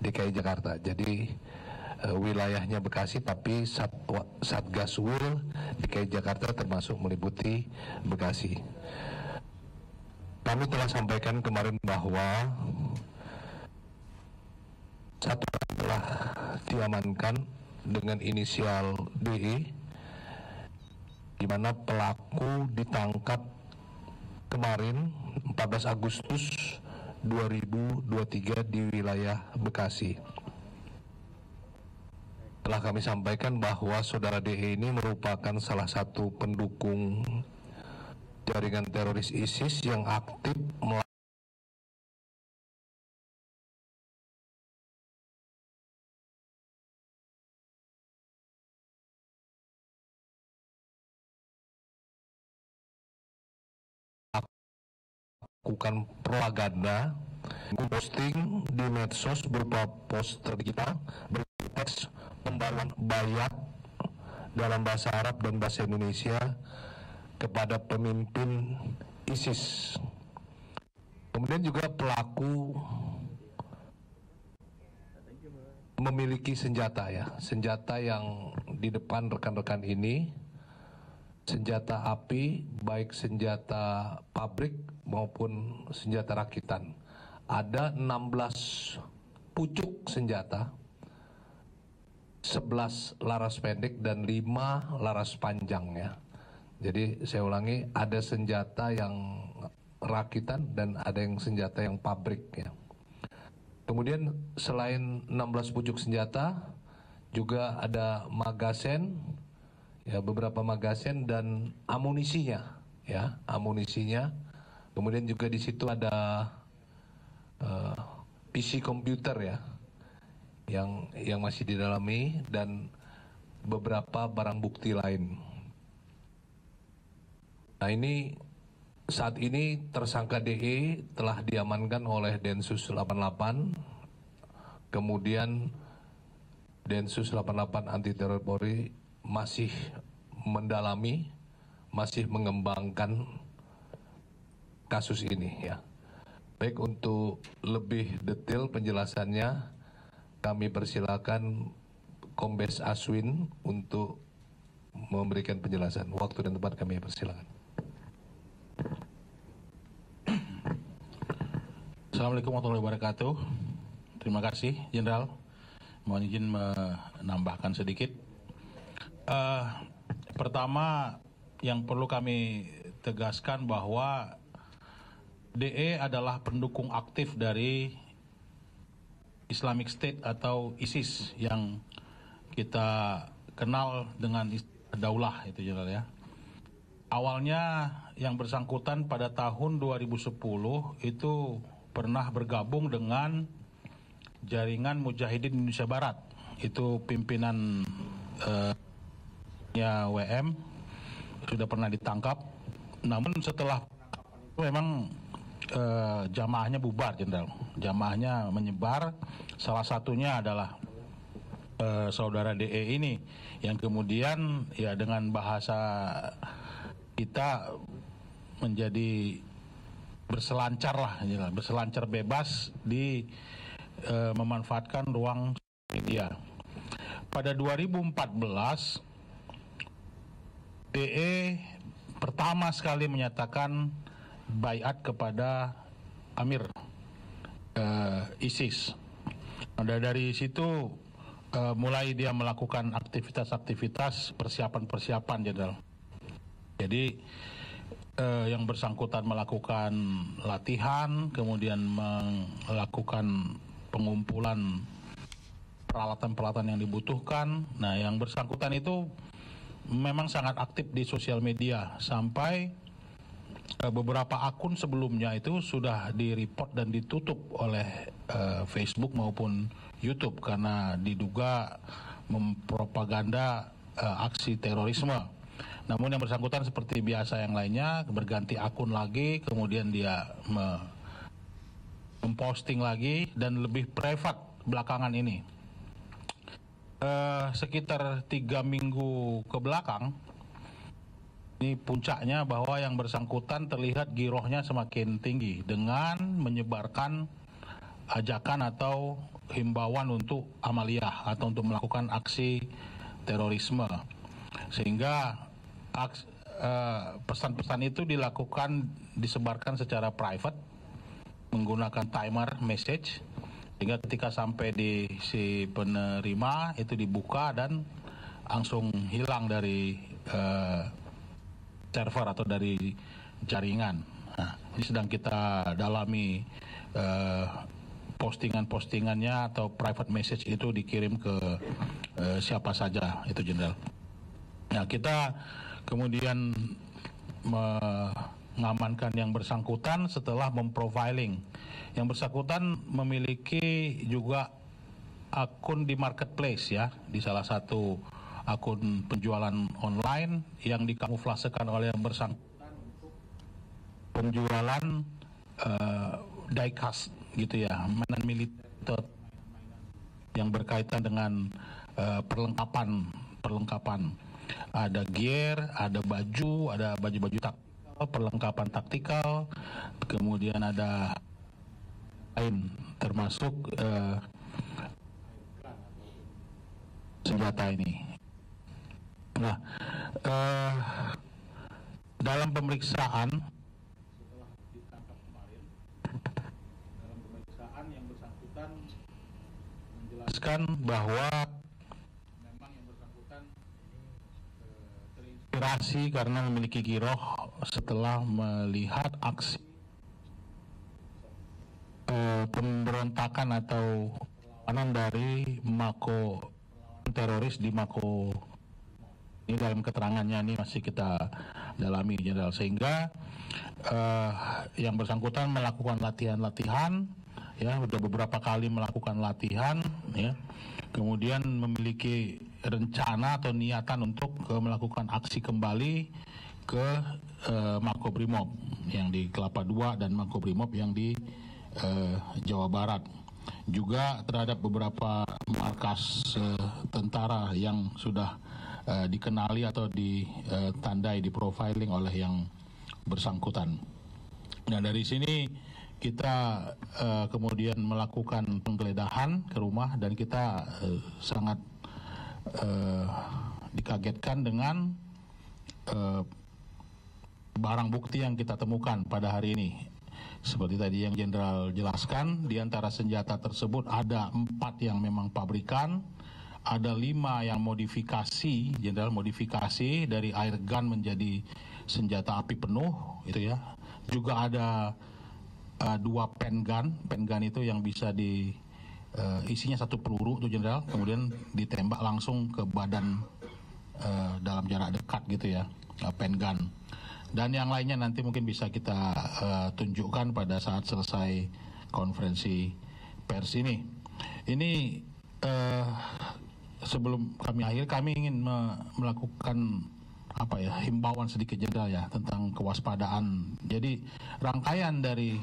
DKI Jakarta. Jadi wilayahnya Bekasi, tapi Satgas WIL DKI Jakarta termasuk meliputi Bekasi. Kami telah sampaikan kemarin bahwa satu telah diamankan dengan inisial DE, di mana pelaku ditangkap kemarin 14 Agustus 2023 di wilayah Bekasi. Telah kami sampaikan bahwa saudara DE ini merupakan salah satu pendukung jaringan teroris ISIS yang aktif melakukan propaganda, posting di medsos berupa poster digital berteks pembaruan bayat dalam bahasa Arab dan bahasa Indonesia kepada pemimpin ISIS. Kemudian juga pelaku memiliki senjata senjata yang di depan rekan-rekan ini, senjata api, baik senjata pabrik maupun senjata rakitan. Ada 16 pucuk senjata, 11 laras pendek dan 5 laras panjang Jadi saya ulangi, ada senjata yang rakitan dan ada yang senjata yang pabrik Kemudian selain 16 pucuk senjata, juga ada magazen, beberapa magazen dan amunisinya, amunisinya. Kemudian juga di situ ada PC komputer yang masih didalami dan beberapa barang bukti lain. Nah, saat ini tersangka DE telah diamankan oleh Densus 88, kemudian Densus 88 Anti Teror Polri masih mendalami, masih mengembangkan kasus ini Baik, untuk lebih detail penjelasannya kami persilakan Kombes Aswin untuk memberikan penjelasan. Waktu dan tempat kami persilakan. Assalamualaikum warahmatullahi wabarakatuh. Terima kasih, Jenderal. Mohon izin menambahkan sedikit. Pertama, yang perlu kami tegaskan bahwa DE adalah pendukung aktif dari Islamic State atau ISIS yang kita kenal dengan Daulah itu, Jenderal Awalnya yang bersangkutan pada tahun 2010 itu pernah bergabung dengan jaringan Mujahidin Indonesia Barat. Itu pimpinan WM sudah pernah ditangkap. Namun setelah memang jamaahnya bubar, Jenderal. Jamaahnya menyebar. Salah satunya adalah saudara DE ini yang kemudian dengan bahasa kita menjadi berselancar bebas di memanfaatkan ruang media. Pada 2014 DE pertama sekali menyatakan baiat kepada Amir ISIS. Dari situ mulai dia melakukan aktivitas-aktivitas persiapan-persiapan, Jenderal. Jadi yang bersangkutan melakukan latihan, kemudian melakukan pengumpulan peralatan-peralatan yang dibutuhkan. Nah, yang bersangkutan itu memang sangat aktif di sosial media sampai beberapa akun sebelumnya itu sudah di-report dan ditutup oleh Facebook maupun YouTube karena diduga mempropaganda aksi terorisme. Namun yang bersangkutan seperti biasa yang lainnya berganti akun lagi, kemudian dia memposting lagi dan lebih private belakangan ini. Sekitar 3 minggu ke belakang, ini puncaknya bahwa yang bersangkutan terlihat girohnya semakin tinggi dengan menyebarkan ajakan atau himbauan untuk amaliyah atau untuk melakukan aksi terorisme, sehingga pesan-pesan itu disebarkan secara private menggunakan timer message, sehingga ketika sampai di si penerima itu dibuka dan langsung hilang dari server atau dari jaringan. Nah, ini sedang kita dalami postingan-postingannya atau private message itu dikirim ke siapa saja itu, Jenderal. Nah, kita kemudian mengamankan yang bersangkutan setelah memprofiling. Yang bersangkutan memiliki juga akun di marketplace ya, di salah satu akun penjualan online yang dikamuflasekan oleh yang bersangkutan untuk penjualan diecast gitu ya, mainan militer yang berkaitan dengan perlengkapan. Ada gear, ada baju taktikal, perlengkapan taktikal, kemudian ada lain termasuk senjata ini. Nah, dalam pemeriksaan setelah ditangkap kemarin, dalam pemeriksaan yang bersangkutan menjelaskan bahwa memang yang bersangkutan terinspirasi karena memiliki giroh setelah melihat aksi pemberontakan atau perlawanan dari Mako teroris di Mako. Ini dalam keterangannya ini masih kita dalami, Jenderal, sehingga yang bersangkutan melakukan latihan ya, sudah beberapa kali melakukan latihan ya, kemudian memiliki rencana atau niatan untuk melakukan aksi kembali ke Makobrimob yang di Kelapa II dan Makobrimob yang di Jawa Barat, juga terhadap beberapa markas tentara yang sudah dikenali atau ditandai, diprofiling oleh yang bersangkutan. Nah, dari sini kita kemudian melakukan penggeledahan ke rumah dan kita sangat dikagetkan dengan barang bukti yang kita temukan pada hari ini. Seperti tadi yang Jenderal jelaskan, di antara senjata tersebut ada 4 yang memang pabrikan, ada 5 yang modifikasi, Jenderal, modifikasi dari air gun menjadi senjata api penuh, itu ya. Juga ada 2 pen gun itu yang bisa isinya 1 peluru, itu Jenderal, kemudian ditembak langsung ke badan dalam jarak dekat gitu ya, pen gun. Dan yang lainnya nanti mungkin bisa kita tunjukkan pada saat selesai konferensi pers ini. Ini sebelum kami akhir, kami ingin melakukan himbauan sedikit, Jenderal, ya, tentang kewaspadaan. Jadi rangkaian dari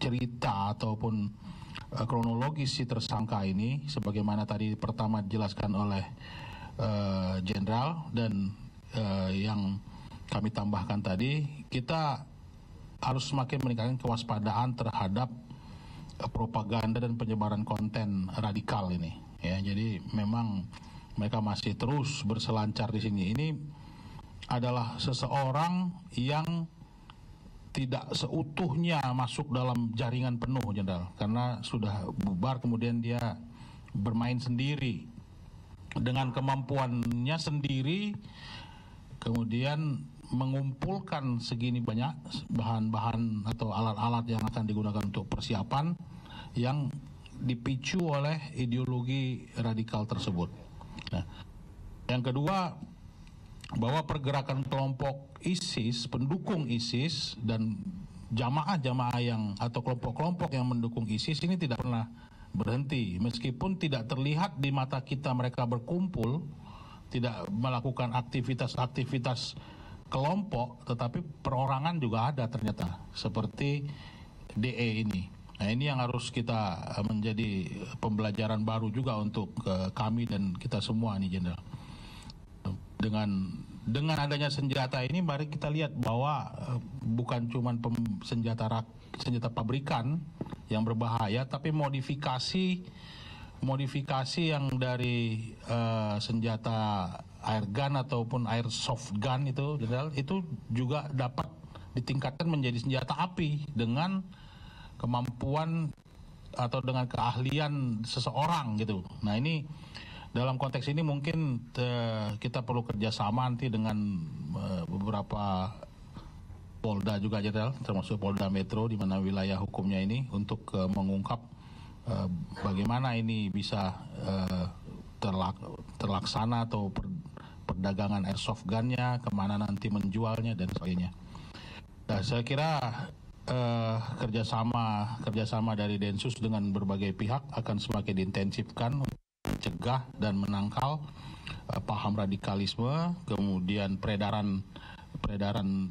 cerita ataupun kronologis si tersangka ini, sebagaimana tadi pertama dijelaskan oleh Jenderal dan yang kami tambahkan tadi, kita harus semakin meningkatkan kewaspadaan terhadap propaganda dan penyebaran konten radikal ini. Ya, jadi memang mereka masih terus berselancar di sini. Ini adalah seseorang yang tidak seutuhnya masuk dalam jaringan penuh, Jenderal, karena sudah bubar, kemudian dia bermain sendiri dengan kemampuannya sendiri, kemudian mengumpulkan segini banyak bahan-bahan atau alat-alat yang akan digunakan untuk persiapan yang dipicu oleh ideologi radikal tersebut. Nah, yang kedua, bahwa pergerakan kelompok ISIS, pendukung ISIS dan jamaah-jamaah yang atau kelompok-kelompok yang mendukung ISIS ini tidak pernah berhenti, meskipun tidak terlihat di mata kita mereka berkumpul, tidak melakukan aktivitas kelompok, tetapi perorangan juga ada ternyata, seperti DE ini. Nah, ini yang harus kita menjadi pembelajaran baru juga untuk kami dan kita semua nih, Jenderal. Dengan adanya senjata ini, mari kita lihat bahwa bukan cuma senjata pabrikan yang berbahaya, tapi modifikasi yang dari senjata air gun ataupun airsoft gun itu juga dapat ditingkatkan menjadi senjata api dengan kemampuan atau dengan keahlian seseorang gitu. Nah ini dalam konteks ini mungkin kita perlu kerjasama nanti dengan beberapa Polda juga, Jenderal, termasuk Polda Metro di mana wilayah hukumnya ini untuk mengungkap bagaimana ini bisa terlaksana atau perdagangan airsoft gun-nya, kemana nanti menjualnya dan sebagainya. Nah, saya kira kerjasama dari Densus dengan berbagai pihak akan semakin diintensifkan untuk mencegah dan menangkal paham radikalisme, kemudian peredaran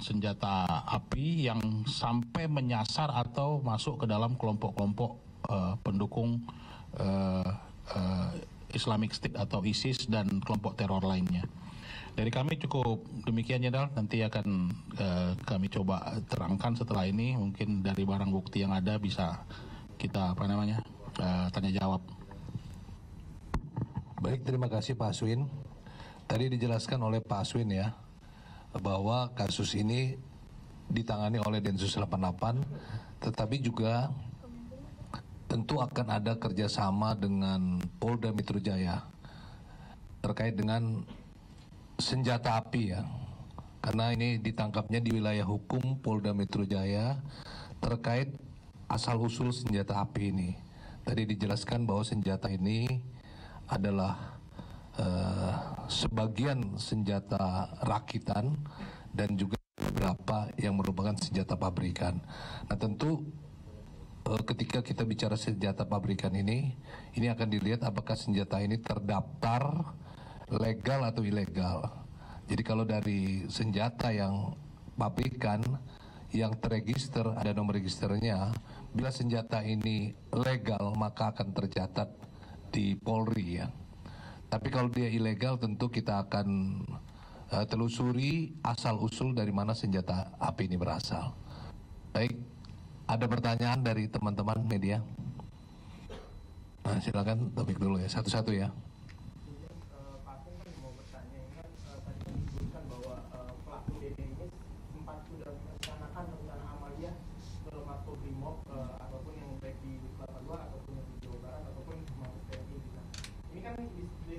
senjata api yang sampai menyasar atau masuk ke dalam kelompok-kelompok pendukung Islamic State atau ISIS dan kelompok teror lainnya. Dari kami cukup demikian, Jenderal. Nanti akan kami coba terangkan setelah ini. Mungkin dari barang bukti yang ada bisa kita tanya jawab. Baik, terima kasih Pak Aswin. Tadi dijelaskan oleh Pak Aswin ya, bahwa kasus ini ditangani oleh Densus 88, tetapi juga tentu akan ada kerjasama dengan Polda Metro Jaya terkait dengan senjata api ya, karena ini ditangkapnya di wilayah hukum Polda Metro Jaya terkait asal-usul senjata api ini. Tadi dijelaskan bahwa senjata ini adalah sebagian senjata rakitan dan juga beberapa yang merupakan senjata pabrikan. Nah tentu ketika kita bicara senjata pabrikan ini akan dilihat apakah senjata ini terdaftar legal atau ilegal. Jadi kalau dari senjata yang pabrikan yang terregister, ada nomor registernya, bila senjata ini legal maka akan tercatat di Polri ya. Tapi kalau dia ilegal tentu kita akan telusuri asal-usul dari mana senjata api ini berasal. Baik, ada pertanyaan dari teman-teman media? Nah, silakan topik dulu ya, satu-satu ya.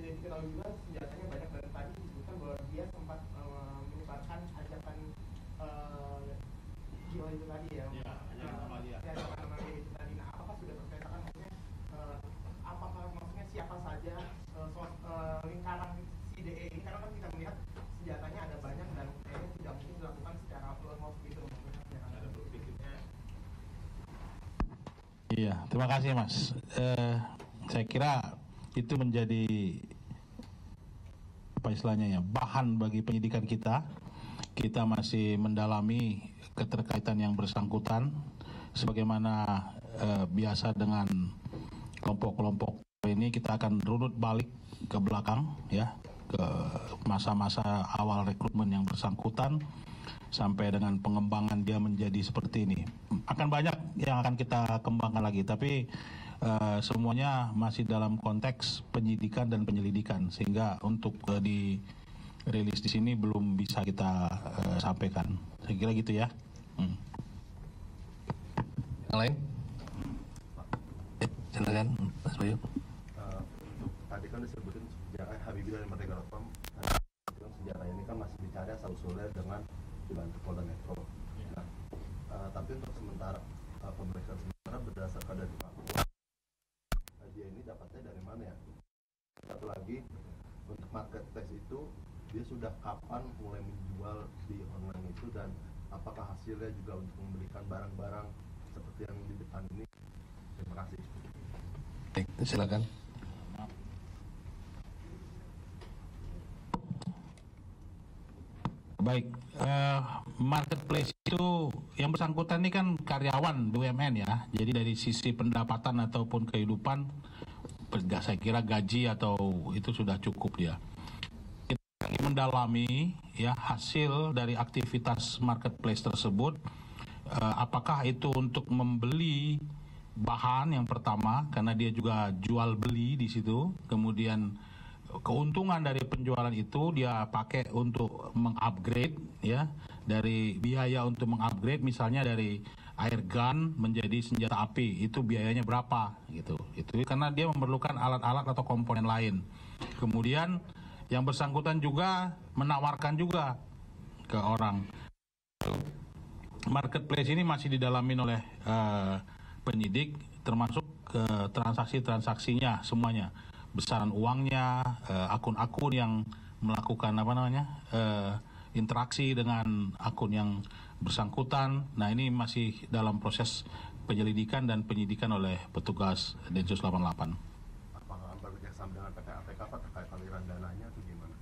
Diketahui juga senjatanya banyak, dan tadi disebutkan bahwa dia sempat menyebarkan ajakan jihad itu tadi ya. Ajakan Amalia itu tadi. Nah, apakah sudah terpetakan maksudnya apakah maksudnya siapa saja lingkaran si DE ini, karena kan kita melihat senjatanya ada banyak dan kayaknya tidak mungkin dilakukan secara full gitu maksudnya. Ada berpikirnya. Iya, terima kasih Mas. Saya kira itu menjadi bahan bagi penyidikan kita. Kita masih mendalami keterkaitan yang bersangkutan sebagaimana biasa dengan kelompok-kelompok ini. Kita akan runut balik ke belakang ya, ke masa-masa awal rekrutmen yang bersangkutan sampai dengan pengembangan dia menjadi seperti ini. Akan banyak yang akan kita kembangkan lagi, tapi semuanya masih dalam konteks penyidikan dan penyelidikan, sehingga untuk dirilis di sini belum bisa kita sampaikan. Saya kira gitu ya. Yang lain? Silakan Mas Bayu. Tadi kan disebutin sejarah Habibie dan Merdeka Reform. Sejarah ini kan masih dicari asal usulnya dengan dibantu Polda Metro. Nah, tapi untuk sementara pemeriksaan sementara berdasarkan dari Papua, dia ini dapatnya dari mana ya? Satu lagi, untuk marketplace itu dia sudah kapan mulai menjual di online itu, dan apakah hasilnya juga untuk membelikan barang-barang seperti yang di depan ini? Terima kasih. Silakan. Baik, marketplace itu yang bersangkutan ini kan karyawan BUMN ya. Jadi dari sisi pendapatan ataupun kehidupan, saya kira gaji atau itu sudah cukup dia. Kita mendalami ya hasil dari aktivitas marketplace tersebut, apakah itu untuk membeli bahan yang pertama, karena dia juga jual beli di situ. Kemudian keuntungan dari penjualan itu dia pakai untuk mengupgrade, ya, dari biaya untuk mengupgrade misalnya dari air gun menjadi senjata api, itu biayanya berapa gitu. Itu karena dia memerlukan alat-alat atau komponen lain. Kemudian yang bersangkutan juga menawarkan juga ke orang. Marketplace ini masih didalamin oleh penyidik, termasuk transaksi-transaksinya semuanya, besaran uangnya, akun-akun yang melakukan interaksi dengan akun yang bersangkutan. Nah, ini masih dalam proses penyelidikan dan penyidikan oleh petugas Densus 88. Apakah akan bekerjasama dengan PPATK terkait aliran dananya atau gimana?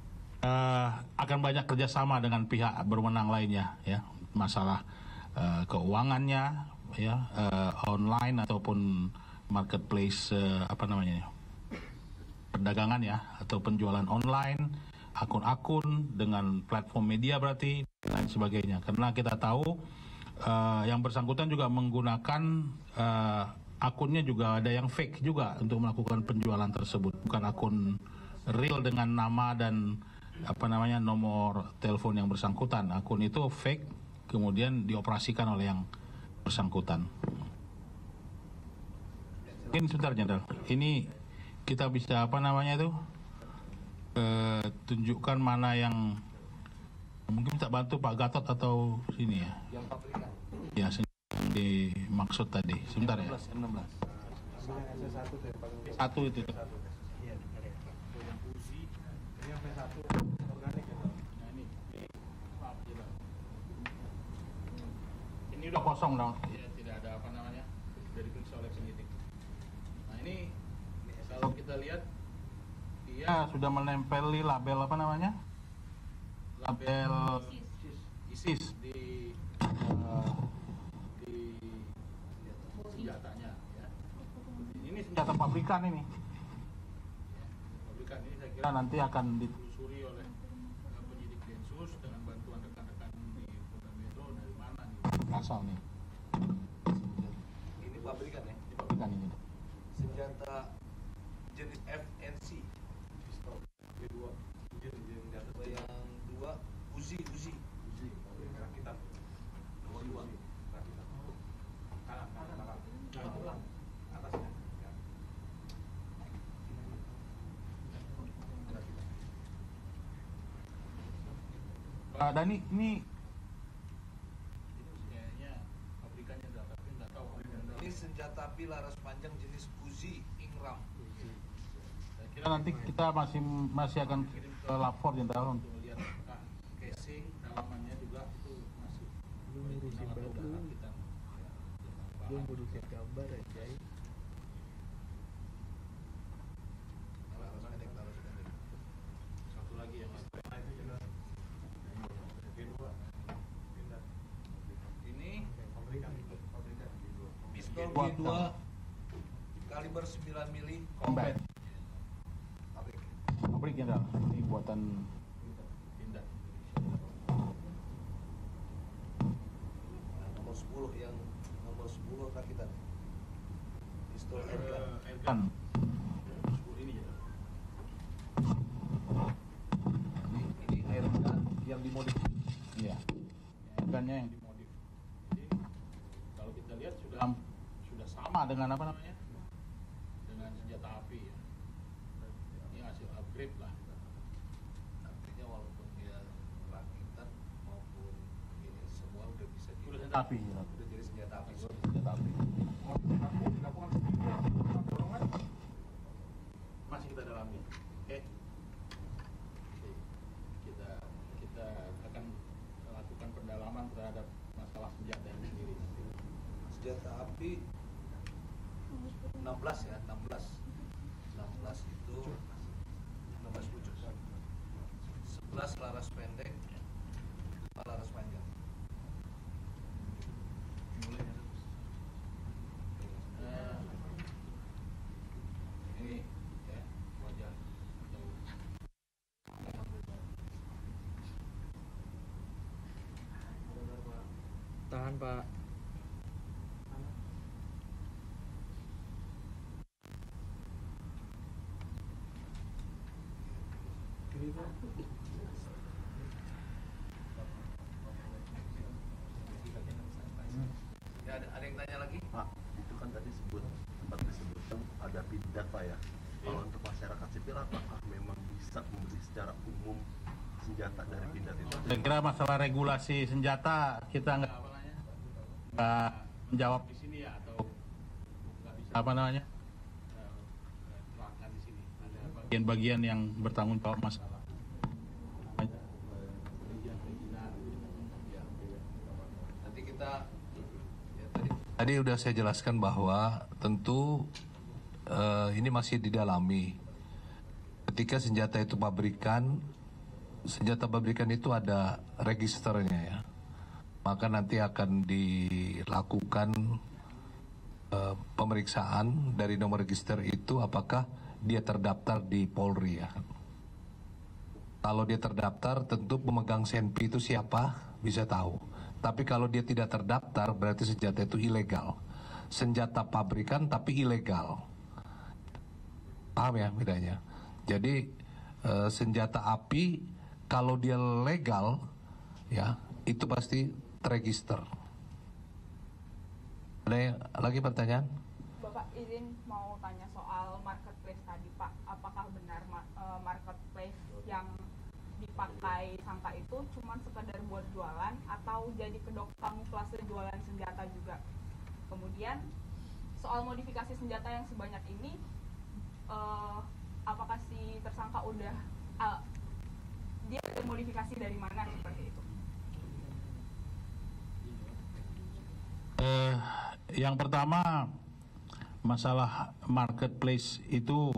Akan banyak kerjasama dengan pihak berwenang lainnya, ya, masalah keuangannya, ya, online ataupun marketplace, perdagangan, ya, atau penjualan online, akun-akun dengan platform media berarti dan lain sebagainya. Karena kita tahu yang bersangkutan juga menggunakan akunnya juga ada yang fake juga untuk melakukan penjualan tersebut, bukan akun real dengan nama dan nomor telepon yang bersangkutan. Akun itu fake, kemudian dioperasikan oleh yang bersangkutan. Mungkin sebentar, Jenderal. Ini kita bisa tunjukkan mana yang mungkin minta bantu Pak Gatot atau sini, ya. Yang pabrikan. Ya, yang dimaksud tadi. Sebentar, ya. M16. Satu itu. Ini udah kosong dong. Ya, tidak ada dari diperiksa oleh penyidik. Nah, ini kalau kita lihat dia sudah menempeli label label ISIS di senjatanya, ya. Ini senjata pabrikan ini. Pabrikan ini saya kira nanti akan ditelusuri oleh penyidik Densus dengan bantuan rekan-rekan di Polda Metro dari mana nih asal nih. Ini pabrikan, ya? Di pabrikan ini. Senjata jenis FNC. Pistol. Kedua. Yang dua Uzi. Rakitan. Nomor 2. Rakitan. Kanan. Atasnya. Dan ini kayaknya pabrikannya udah, tapi nggak tahu. Ini senjata api laras panjang jenis Uzi Ingram. Saya kira nanti kita masih akan kirim ke lapor, Jenderal, untuk lihat casing dalamannya juga itu masih Belum ngurusin batu, belum ngurusin gambar aja. satu lagi yang Ini pistol G2 kaliber 9 mili combat pabrik, Jenderal. Ini buatan Pindad. nomor 10 yang nomor 10 rakitan. Pistol airgun. Airgun. Ini, Jenderal. Ini airgun yang dimodif. Iya. Airgunnya yang dimodif. Jadi kalau kita lihat sudah sama dengan dengan senjata api, ya. Ini hasil upgrade lah. Artinya walaupun dia rakitan maupun ini semua udah bisa Udah senjata api, ya. udah jadi senjata api. Senjata api. Masih kita dalami. Oke. Kita akan melakukan pendalaman terhadap masalah senjata ini sendiri. Senjata api 16, ya, 16 itu 16 pucuk, 11 laras pendek, 5 laras panjang. Ini, ya, wajah Tahan, Pak. Ya, ada yang tanya lagi? Pak, itu kan tadi sempat disebutkan ada pindad Pak ya. Kalau untuk masyarakat sipil apakah memang bisa membeli secara umum senjata dari pindad itu? Saya kira masalah regulasi senjata kita nggak menjawab di sini ya, atau nggak bisa apa namanya terangkan di sini. Ada bagian-bagian yang bertanggung jawab masalah. Nanti kita ya, Tadi udah saya jelaskan bahwa tentu ini masih didalami. Ketika senjata itu senjata pabrikan itu ada registernya ya. Maka nanti akan dilakukan pemeriksaan dari nomor register itu apakah dia terdaftar di Polri ya. Kalau dia terdaftar tentu pemegang senpi itu siapa bisa tahu. Tapi kalau dia tidak terdaftar berarti senjata itu ilegal. Senjata pabrikan tapi ilegal. Paham ya bedanya? Jadi senjata api kalau dia legal ya itu pasti terregister. Ada yang lagi pertanyaan? Bapak izin mau tanya soal marketplace tadi Pak. Apakah benar marketplace yang dipakai sangka itu cuma sekedar buat jualan atau jadi kedok kamuflase jualan senjata juga? Kemudian soal modifikasi senjata yang sebanyak ini, apakah si tersangka udah dia ada modifikasi dari mana seperti itu? Yang pertama, masalah marketplace itu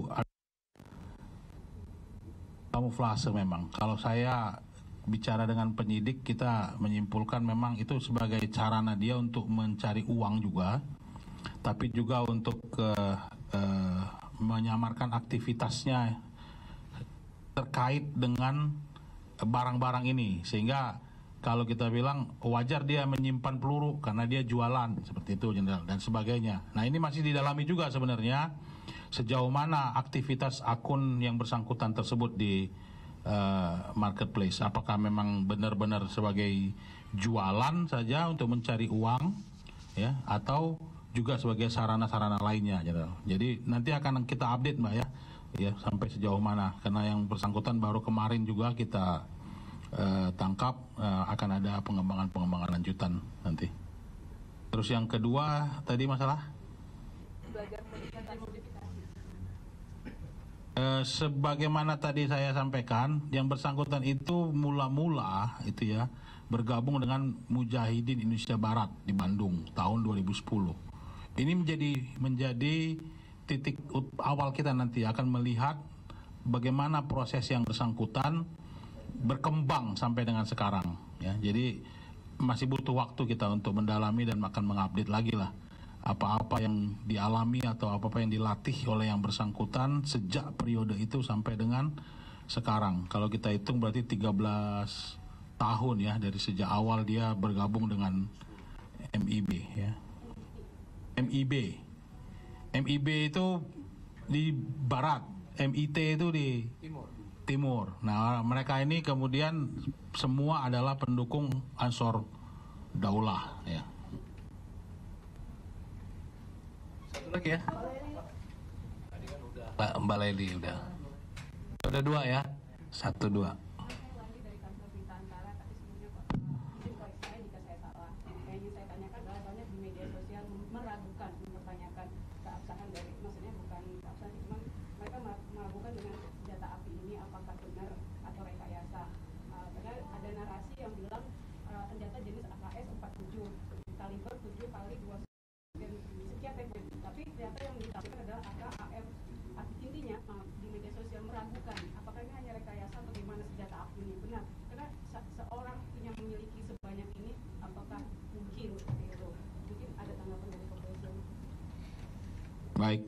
kamuflase memang. Kalau saya bicara dengan penyidik, kita menyimpulkan memang itu sebagai sarana dia untuk mencari uang juga, tapi juga untuk menyamarkan aktivitasnya terkait dengan barang-barang ini, sehingga kalau kita bilang wajar dia menyimpan peluru karena dia jualan seperti itu Jenderal dan sebagainya. Nah ini masih didalami juga sebenarnya sejauh mana aktivitas akun yang bersangkutan tersebut di marketplace. Apakah memang benar-benar sebagai jualan saja untuk mencari uang ya, atau juga sebagai sarana-sarana lainnya Jenderal. Jadi nanti akan kita update Mbak ya sampai sejauh mana, karena yang bersangkutan baru kemarin juga kita tangkap, akan ada pengembangan lanjutan nanti. Terus yang kedua tadi masalah Belajar modifikasi. Sebagaimana tadi saya sampaikan, yang bersangkutan itu mula-mula itu ya bergabung dengan Mujahidin Indonesia Barat di Bandung tahun 2010. Ini menjadi titik awal kita nanti akan melihat bagaimana proses yang bersangkutan berkembang sampai dengan sekarang ya. Jadi masih butuh waktu kita untuk mendalami dan akan mengupdate lagi lah apa-apa yang dialami atau apa-apa yang dilatih oleh yang bersangkutan sejak periode itu sampai dengan sekarang. Kalau kita hitung berarti 13 tahun ya dari sejak awal dia bergabung dengan MIB ya. MIB itu di barat, MIT itu di timur. Nah, mereka ini kemudian semua adalah pendukung Ansor Daulah ya. Satu lagi ya. Mbak Leli udah. Udah dua ya. 1, 2. Lagi dari kantor Berita Antara, tapi sebelumnya Pak, mungkin kalau saya jika saya salah, yang ingin saya tanyakan adalah banyak di media sosial meragukan, mempertanyakan keabsahan dari, maksudnya bukan keabsahan, cuma mereka meragukan dengan senjata api ini apakah benar atau rekayasa. Karena ada narasi yang bilang senjata jenis AKS 47, kaliber 7 kali 2 sekian ppm, tapi ternyata yang ditampilkan adalah AK-AM. Intinya di media sosial meragukan apakah ini hanya rekayasa atau bagaimana senjata api ini benar, karena seorang yang memiliki sebanyak ini apakah mungkin seperti itu. Mungkin ada tanggapan dari kepolisian. Baik,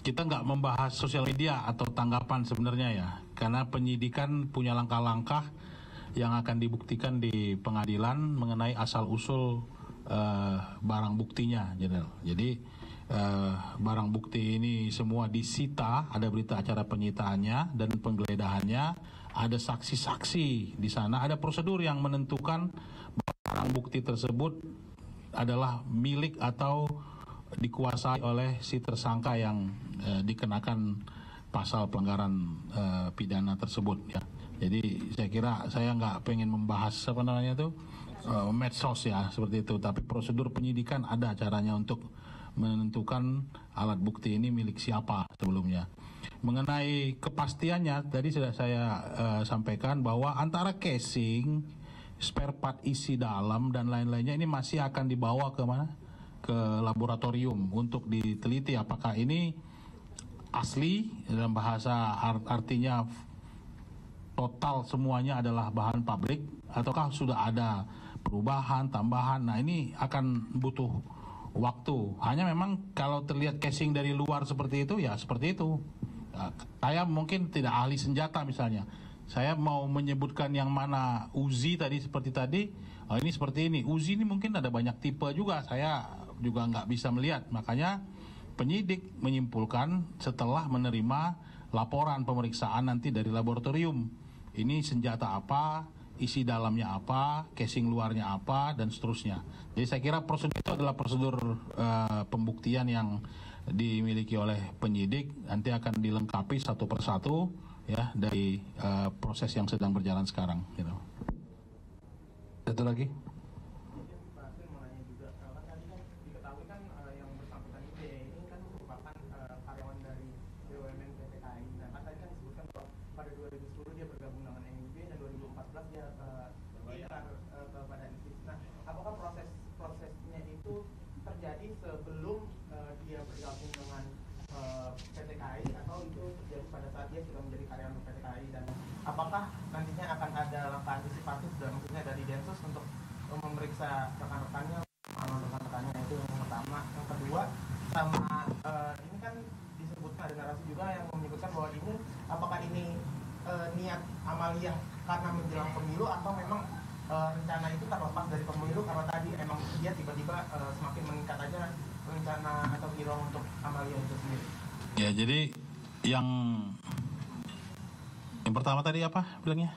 kita nggak membahas sosial media atau tanggapan sebenarnya ya, karena penyidikan punya langkah-langkah yang akan dibuktikan di pengadilan mengenai asal usul barang buktinya, Jenderal. Jadi barang bukti ini semua disita, ada berita acara penyitaannya dan penggeledahannya, ada saksi-saksi di sana, ada prosedur yang menentukan barang bukti tersebut adalah milik atau dikuasai oleh si tersangka yang dikenakan pasal pelanggaran pidana tersebut ya. Jadi saya kira saya nggak pengen membahas apa namanya itu medsos ya seperti itu, tapi prosedur penyidikan ada caranya untuk menentukan alat bukti ini milik siapa sebelumnya. Mengenai kepastiannya tadi sudah saya sampaikan bahwa antara casing, spare part isi dalam dan lain-lainnya ini masih akan dibawa ke mana? Ke laboratorium untuk diteliti apakah ini asli dalam bahasa artinya total semuanya adalah bahan pabrik ataukah sudah ada perubahan, tambahan. Nah ini akan butuh waktu. Hanya memang kalau terlihat casing dari luar seperti itu ya seperti itu. Saya mungkin tidak ahli senjata misalnya. Saya mau menyebutkan yang mana Uzi tadi seperti tadi. Oh ini seperti ini. Uzi ini mungkin ada banyak tipe juga. Saya juga nggak bisa melihat. Makanya penyidik menyimpulkan setelah menerima laporan pemeriksaan nanti dari laboratorium. Ini senjata apa, isi dalamnya apa, casing luarnya apa, dan seterusnya. Jadi saya kira prosedur itu adalah prosedur pembuktian yang dimiliki oleh penyidik. Nanti akan dilengkapi satu persatu ya dari proses yang sedang berjalan sekarang. Gitu. Satu lagi. Pak, saya mau nanya juga, kan tadi kan diketahui kan yang bersangkutan ini kan merupakan karyawan dari BUMN PT KAI. Nah kan tadi kan disebutkan bahwa pada 2010 dia bergabung dengan MIB dan 2014 dia berikrar kepada ISIS. Nah, apakah prosesnya itu terjadi sebelum dia bergabung dengan PT KAI atau itu terjadi pada saat dia sudah menjadi karyawan PT KAI, dan apakah nantinya akan ada langkah antisipatif dan maksudnya dari Densus untuk memeriksa rekan-rekannya itu yang pertama. Yang kedua sama ini kan disebutkan ada narasi juga yang menyebutkan bahwa ini apakah ini niat amaliyah karena menjelang pemilu atau memang rencana itu terlepas dari pemilu karena tadi emang dia tiba-tiba semakin meningkat aja rencana atau kira untuk amaliyah itu sendiri. Ya jadi yang pertama tadi apa bilangnya?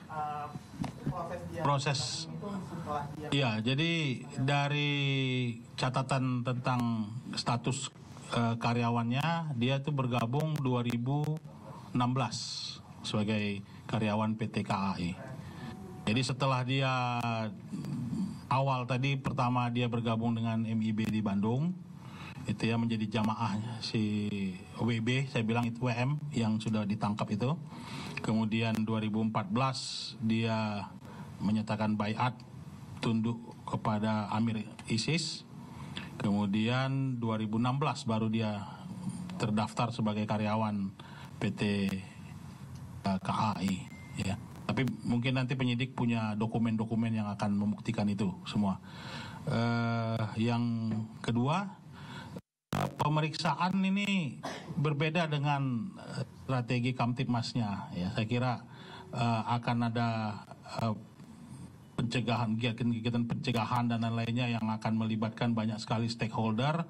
Proses itu setelah dia. Iya, jadi dari catatan tentang status karyawannya, dia itu bergabung 2016 sebagai karyawan PT KAI. Jadi setelah dia awal tadi pertama dia bergabung dengan MIB di Bandung, itu ya menjadi jamaah si WB, saya bilang itu WM yang sudah ditangkap itu. Kemudian 2014 dia menyatakan baiat tunduk kepada Amir ISIS. Kemudian 2016 baru dia terdaftar sebagai karyawan PT KAI ya. Tapi mungkin nanti penyidik punya dokumen-dokumen yang akan membuktikan itu semua. Yang kedua, pemeriksaan ini berbeda dengan strategi Kamtibmasnya ya. Saya kira akan ada pencegahan, kegiatan pencegahan dan lain-lainnya yang akan melibatkan banyak sekali stakeholder.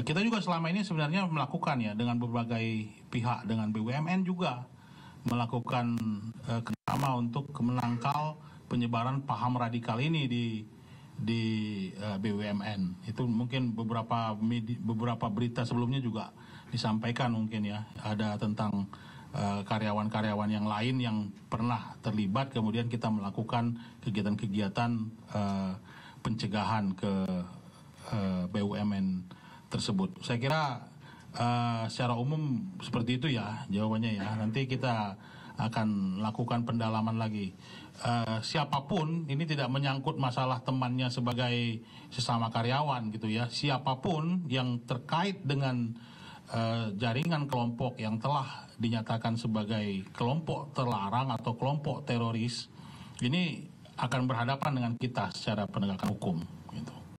Kita juga selama ini sebenarnya melakukan ya dengan berbagai pihak, dengan BUMN juga melakukan kerjasama untuk menangkal penyebaran paham radikal ini di BUMN. Itu mungkin beberapa berita sebelumnya juga disampaikan mungkin ya, ada tentang karyawan-karyawan yang lain yang pernah terlibat, kemudian kita melakukan kegiatan-kegiatan pencegahan ke BUMN tersebut. Saya kira secara umum seperti itu ya jawabannya ya. Nanti kita akan lakukan pendalaman lagi. Siapapun, ini tidak menyangkut masalah temannya sebagai sesama karyawan gitu ya. Siapapun yang terkait dengan jaringan kelompok yang telah dinyatakan sebagai kelompok terlarang atau kelompok teroris, ini akan berhadapan dengan kita secara penegakan hukum.